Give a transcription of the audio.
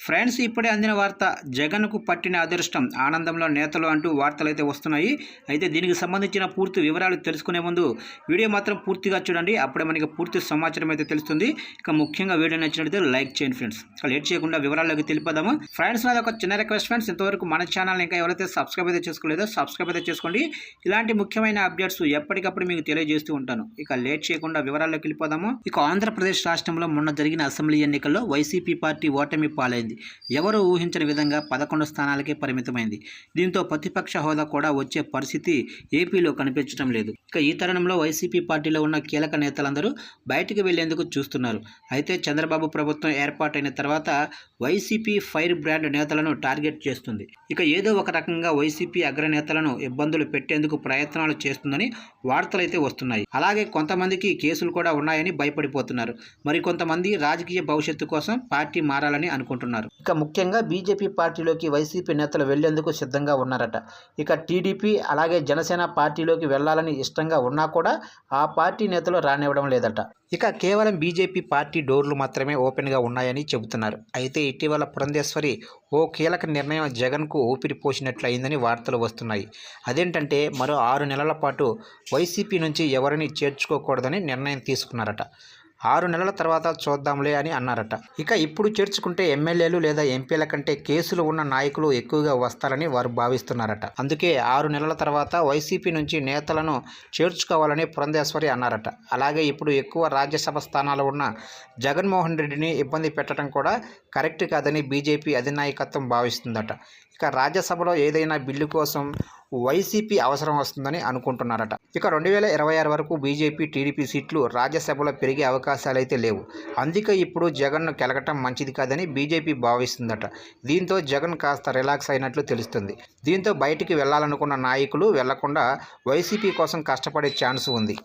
Friends, ఇప్పుడే అందిన వార్త. జగన్కు పట్టిన అదృష్టం, ఆనందంలో నేతలు అంటూ వార్తలు అయితే వస్తున్నాయి. అయితే దీనికి సంబంధించిన పూర్తి వివరాలు తెలుసుకునే ముందు వీడియో మాత్రం పూర్తిగా చూడండి. అప్పుడే మనకి పూర్తి సమాచారం అయితే తెలుస్తుంది. ఇక ముఖ్యంగా వీడియో నచ్చినట్లయితే లైక్ చేయండి ఫ్రెండ్స్. లేట్ చేయకుండా వివరాల్లోకి తెలిపదాము. ఫ్రెండ్స్, నాది ఒక చిన్న రిక్వెస్ట్ ఫ్రెండ్స్, ఇంతవరకు మన ఛానల్ ఇంకా ఎవరైతే సబ్స్క్రైబ్ అయితే చేసుకోలేదో సబ్స్క్రైబ్ అయితే చేసుకోండి. ఇలాంటి ముఖ్యమైన అప్డేట్స్ ఎప్పటికప్పుడు మీకు తెలియజేస్తూ ఉంటాను. ఇక లేట్ చేయకుండా వివరాల్లోకి వెళ్ళిపోదాము. ఇక ఆంధ్రప్రదేశ్ రాష్ట్రంలో మొన్న జరిగిన అసెంబ్లీ ఎన్నికల్లో వైసీపీ పార్టీ ఓటమి పాలైంది. ఎవరు ఊహించని విధంగా 11 స్థానాలకే పరిమితమైంది. దీంతో ప్రతిపక్ష హోదా కూడా వచ్చే పరిస్థితి ఏపీలో కనిపించడం లేదు. ఇక ఈ తరుణంలో వైసీపీ పార్టీలో ఉన్న కీలక నేతలందరూ బయటికి వెళ్లేందుకు చూస్తున్నారు. అయితే చంద్రబాబు ప్రభుత్వం ఏర్పాటైన తర్వాత వైసీపీ ఫైర్ బ్రాండ్ నేతలను టార్గెట్ చేస్తుంది. ఇక ఏదో ఒక రకంగా వైసీపీ అగ్రనేతలను ఇబ్బందులు పెట్టేందుకు ప్రయత్నాలు చేస్తుందని వార్తలైతే వస్తున్నాయి. అలాగే కొంతమందికి కేసులు కూడా ఉన్నాయని భయపడిపోతున్నారు. మరికొంతమంది రాజకీయ భవిష్యత్తు కోసం పార్టీ మారాలని అనుకుంటున్నారు. ఇక ముఖ్యంగా బీజేపీ పార్టీలోకి వైసీపీ నేతలు వెళ్లేందుకు సిద్ధంగా ఉన్నారట. ఇక టీడీపీ అలాగే జనసేన పార్టీలోకి వెళ్లాలని ఇష్టంగా ఉన్నా కూడా ఆ పార్టీ నేతలు రానివ్వడం లేదట. ఇక కేవలం బీజేపీ పార్టీ డోర్లు మాత్రమే ఓపెన్గా ఉన్నాయని చెబుతున్నారు. అయితే ఇటీవల పురంధేశ్వరి ఓ కీలక నిర్ణయం జగన్కు ఊపిరి పోసినట్లయిందని వార్తలు వస్తున్నాయి. అదేంటంటే మరో 6 నెలల పాటు వైసీపీ నుంచి ఎవరిని చేర్చుకోకూడదని నిర్ణయం తీసుకున్నారట. 6 నెలల తర్వాత చూద్దాంలే అని అన్నారట. ఇక ఇప్పుడు చేర్చుకుంటే ఎమ్మెల్యేలు లేదా ఎంపీల కంటే కేసులు ఉన్న నాయకులు ఎక్కువగా వస్తారని వారు భావిస్తున్నారట. అందుకే 6 నెలల తర్వాత వైసీపీ నుంచి నేతలను చేర్చుకోవాలని పురంధేశ్వరి అన్నారట. అలాగే ఇప్పుడు ఎక్కువ రాజ్యసభ స్థానాలు ఉన్న జగన్మోహన్ రెడ్డిని ఇబ్బంది పెట్టడం కూడా కరెక్ట్ కాదని బీజేపీ అధినాయకత్వం భావిస్తుందట. ఇక రాజ్యసభలో ఏదైనా బిల్లు కోసం వైసీపీ అవసరం వస్తుందని అనుకుంటున్నారట. ఇక 2026 వరకు బీజేపీ టీడీపీ సీట్లు రాజ్యసభలో పెరిగే అవకాశాలైతే లేవు. అందుకే ఇప్పుడు జగన్ను కెలకటం మంచిది కాదని బీజేపీ భావిస్తుందట. దీంతో జగన్ కాస్త రిలాక్స్ అయినట్లు తెలుస్తుంది. దీంతో బయటికి వెళ్లాలనుకున్న నాయకులు వెళ్లకుండా వైసీపీ కోసం కష్టపడే ఛాన్స్ ఉంది.